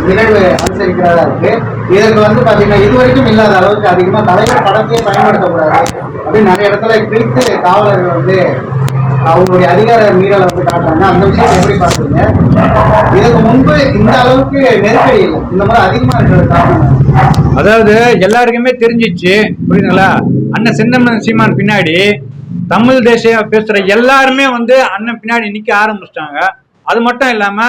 நிகழ்வு அனுசரிக்கிறதா இருக்கு. இதற்கு பாத்தீங்கன்னா இதுவரைக்கும் இல்லாத அளவுக்கு அதிகமா தலைவர் படத்தையே பயன்படுத்தக்கூடாது அப்படின்னு நிறைய இடத்துல பிரித்து காவலர்கள் அவங்களுடைய அதிகார மீறலை காட்டுறாங்க. அந்த விஷயத்தை எப்படி பாக்குறீங்க? இதுக்கு முன்பு இந்த அளவுக்கு நெருக்கடி இல்லை, இந்த மாதிரி அதிகமா இருக்கிறது காரணம். அதாவது எல்லாருக்குமே தெரிஞ்சிச்சு, புரியுதுங்களா? அண்ணன் செந்தமிழன் சீமான் பின்னாடி தமிழ் தேசிய பேசுற எல்லாருமே அண்ணன் பின்னாடி நிக்க ஆரம்பிச்சிட்டாங்க. அது மட்டும் இல்லாம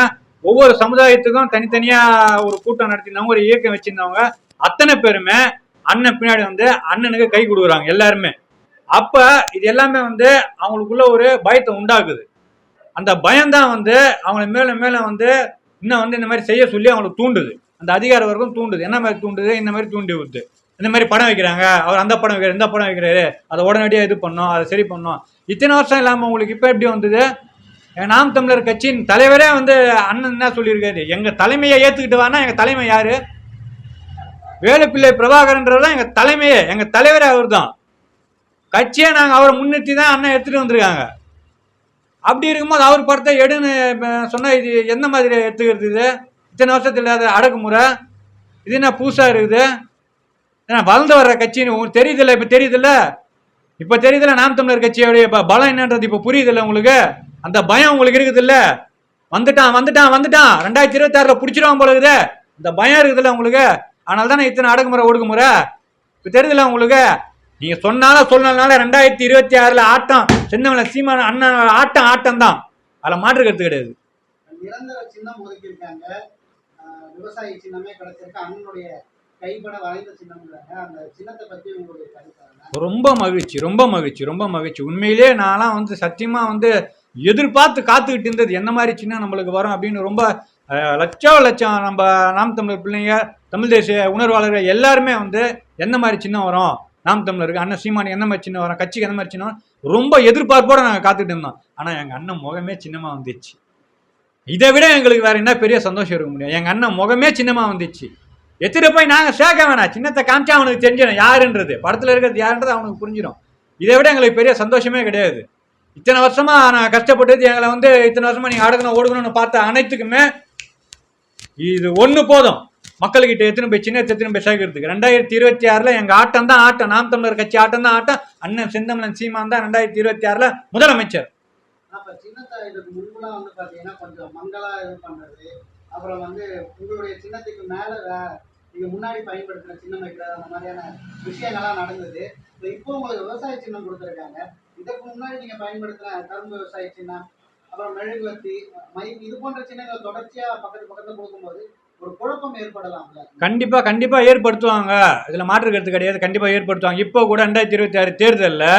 ஒவ்வொரு சமுதாயத்துக்கும் தனித்தனியா ஒரு கூட்டம் நடத்தினவங்க, ஒரு இயக்கம் வச்சிருந்தவங்க அத்தனை பேருமே அண்ணன் பின்னாடி அண்ணனுக்கு கை கொடுக்குறாங்க எல்லாருமே. அப்ப இது எல்லாமே அவங்களுக்குள்ள ஒரு பயத்தை உண்டாக்குது. அந்த பயம்தான் அவங்களை மேல மேல இன்னும் இந்த மாதிரி செய்ய சொல்லி அவங்களுக்கு தூண்டுது. அந்த அதிகார வர்க்கம் தூண்டுது. என்ன மாதிரி தூண்டுது? இந்த மாதிரி தூண்டி விடுது. இந்த மாதிரி படம் வைக்கிறாங்க, அவர் அந்த படம் வைக்கிறார், இந்த படம் வைக்கிறாரு, அதை உடனடியாக இது பண்ணோம், அதை சரி பண்ணோம். இத்தனை வருஷம் இல்லாமல் உங்களுக்கு இப்போ எப்படி வந்தது? நாம் தமிழர் கட்சியின் தலைவரே அண்ணன் என்ன சொல்லியிருக்காரு, எங்க தலைமையை ஏத்துக்கிட்டு வானா. எங்க தலைமை யாரு? வேலுப்பிள்ளை பிரபாகரன்றதான் எங்க தலைமையே, எங்க தலைவரே அவர் தான். கட்சியை நாங்க அவரை முன்னிறுத்தி தான் அண்ணன் எடுத்துட்டு வந்திருக்காங்க. அப்படி இருக்கும்போது அவர் படத்தை எடுன்னு சொன்னா இது எந்த மாதிரி எடுத்துக்கிறது? இது இத்தனை வருஷத்துல இல்லாத அடக்குமுறை, இது என்ன புதுசா இருக்குது? ஏன்னா வளர்ந்து வர்ற கட்சின்னு உங்களுக்கு தெரியுதில்ல? இப்ப தெரியுதில்ல? இப்ப தெரியுதுல்ல நாம் தமிழர் கட்சியோடைய பலம் என்னன்றது இப்ப புரியுதில்ல உங்களுக்கு? அந்த பயம் உங்களுக்கு இருக்குது இல்ல? வந்துட்டான் 2026 பிடிச்சிருவான் போல இருக்குது. இந்த பயம் இருக்குதுல்ல உங்களுக்கு? அதனால தானே இத்தனை அடக்குமுறை ஒடுக்குமுறை. இப்ப தெரியுதுல்ல உங்களுக்கு? நீங்க சொன்னாலும் சொல்லனால 2026 ஆட்டம் செந்தமிழன் சீமான் அண்ணன் ஆட்டம் தான். அதுல மாற்று கருத்து கிடையாது. நிரந்தர சின்னம் ஒதுக்கி இருக்காங்க, விவசாய சின்னமே கிடைச்சிருக்கு, அண்ணனுடைய கைப்பட வளைந்த சின்னம். அந்த சின்னத்தை பத்தி உங்களுடைய கருத்து? ரொம்ப மகிழ்ச்சி. உண்மையிலேயே நான்லாம் சத்தியமா எதிர்பார்த்து காத்துக்கிட்டு இருந்தது என்ன மாதிரி சின்னம் நம்மளுக்கு வரும் அப்படின்னு. ரொம்ப லட்சம் நம்ம நாம் தமிழர் பிள்ளைங்க, தமிழ் தேசிய உணர்வாளர்கள் எல்லாருமே எந்த மாதிரி சின்னம் வரும் நாம் தமிழருக்கு, அண்ணன் சீமானி என்ன மாதிரி சின்னம் வரும், கட்சிக்கு என்ன மாதிரி சின்னம், ரொம்ப எதிர்பார்ப்போட நாங்கள் காத்துக்கிட்டு இருந்தோம். ஆனா எங்க அண்ணன் முகமே சின்னமா வந்துச்சு. இதை விட எங்களுக்கு வேற என்ன பெரிய சந்தோஷம் இருக்க முடியும்? எங்க அண்ணன் முகமே சின்னமா வந்துச்சு. எத்திர போய் நாங்க சேர்க்க வேணாம், சின்னத்தை காமிச்சா அவனுக்கு தெரிஞ்சிடும் யாருன்றது, படத்துல இருக்கிறது யாருன்றது அவனுக்கு புரிஞ்சிடும். இதை விட எங்களுக்கு பெரிய சந்தோஷமே கிடையாது. இத்தனை வருஷமா நான் கஷ்டப்பட்டது, எங்களை இத்தனை வருஷமா நீங்க அடக்கணும் ஓடுக்கணும்னு பார்த்த அனைத்துக்குமே இது ஒண்ணு போதும். மக்கள்கிட்ட எத்தனை போய் சின்னத்தை எத்தனை போய் சேர்க்கறதுக்கு. 2026 எங்க ஆட்டம் தான் ஆட்டம், நாம் தமிழர் கட்சி ஆட்டம் தான் ஆட்டம். அண்ணன் செந்தமிழன் சீமான் தான் 2026 முதலமைச்சர். சின்னத்தை இதுக்கு முன்புலாம் பாத்தீங்கன்னா கொஞ்சம் மங்களா இது பண்றது, அப்புறம் உங்களுடைய சின்னத்துக்கு மேல நீங்க முன்னாடி பயன்படுத்துற சின்னம் வைக்கிறது, அந்த மாதிரியான விஷயங்கள்லாம் நடந்தது. இப்போ உங்களுக்கு விவசாய சின்னம் கொடுத்துருக்காங்க. இதற்கு முன்னாடி நீங்க பயன்படுத்துற கரும்பு விவசாய சின்னம், அப்புறம் மெழுகுவர்த்தி, மைக், இது போன்ற சின்னங்களை தொடர்ச்சியா பக்கத்துல கொடுக்கும்போது ஒரு குழப்பம் ஏற்படலாம்ல? கண்டிப்பா ஏற்படுத்துவாங்க. இதுல மாற்று கருத்து கிடையாது. கண்டிப்பா ஏற்படுத்துவாங்க. இப்போ கூட 2026 தேர்தலில்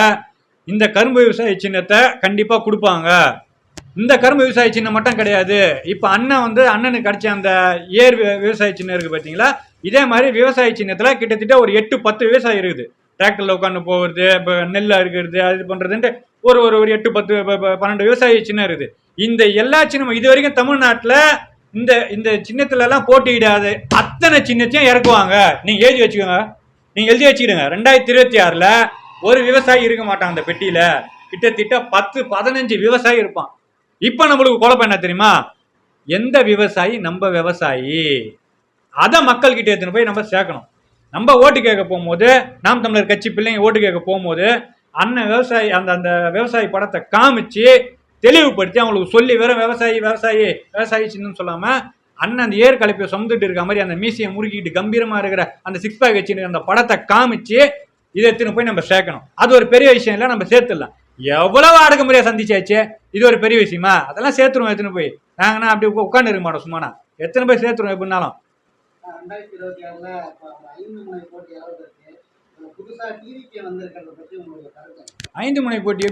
இந்த கரும்பு விவசாய சின்னத்தை கண்டிப்பா கொடுப்பாங்க. இந்த கரும்பு விவசாய சின்னம் மட்டும் கிடையாது. இப்ப அண்ணன் அண்ணனுக்கு கிடைச்ச அந்த ஏர் விவசாய சின்னம் இருக்கு பாத்தீங்களா? இதே மாதிரி விவசாய சின்னத்துல கிட்டத்தட்ட ஒரு 8-10 விவசாயம் இருக்குது. டிராக்டர்ல உட்காந்து போகிறது, இப்போ நெல் அறுக்கிறது, அது பண்றதுன்ட்டு ஒரு 8-10-12 விவசாய சின்னம் இருக்குது. இந்த எல்லா சின்னமும் இது வரைக்கும் தமிழ்நாட்டுல இந்த சின்னத்துல எல்லாம் போட்டியிடாது அத்தனை சின்னத்தையும் இறக்குவாங்க. நீங்க எழுதி வச்சுக்கோங்க, நீங்க எழுதி வச்சுக்கிடுங்க. 2026 ஒரு விவசாயி இருக்க மாட்டாங்க அந்த பெட்டியில. கிட்டத்தட்ட 10-15 விவசாயி இருப்பான். இப்ப நம்மளுக்கு குழப்பம் என்ன தெரியுமா? எந்த விவசாயி நம்ம விவசாயி, அதை மக்கள் கிட்ட எடுத்துன்னு போய் நம்ம சேர்க்கணும். நம்ம ஓட்டு கேட்க போகும்போது, நாம் தமிழர் கட்சி பிள்ளைங்க ஓட்டு கேட்க போகும்போது அண்ணன் விவசாயி அந்த விவசாயி படத்தை காமிச்சு தெளிவுபடுத்தி அவங்களுக்கு சொல்லி, வெறும் விவசாயி சின்னன்னு சொல்லாம அண்ணன் அந்த ஏர் கலப்பையை சுமந்துட்டு இருக்க மாதிரி அந்த மீசையை முறுக்கிட்டு கம்பீரமா இருக்கிற அந்த 6 பேக் வச்சு அந்த படத்தை காமிச்சு இதை எடுத்துன்னு போய் நம்ம சேர்க்கணும். அது ஒரு பெரிய விஷயம் இல்லை, நம்ம சேர்த்துடலாம். எவ்வளவு அடக்குமுறையா சந்திச்சாச்சு, இது ஒரு பெரிய விஷயமா? அதெல்லாம் சேர்த்துருவோம். எத்தனை போய் நாங்கன்னா அப்படி உட்காந்து இருக்க மாட்டோம் சும்மானா. எத்தனை போய் சேர்த்துருவோம் எப்படின்னாலும். 2026 5 முனை போட்டி புதுசா டிவிக்கு வந்திருக்கிறத பத்தி உங்களுக்கு கருத்து? 5 முனை போட்டி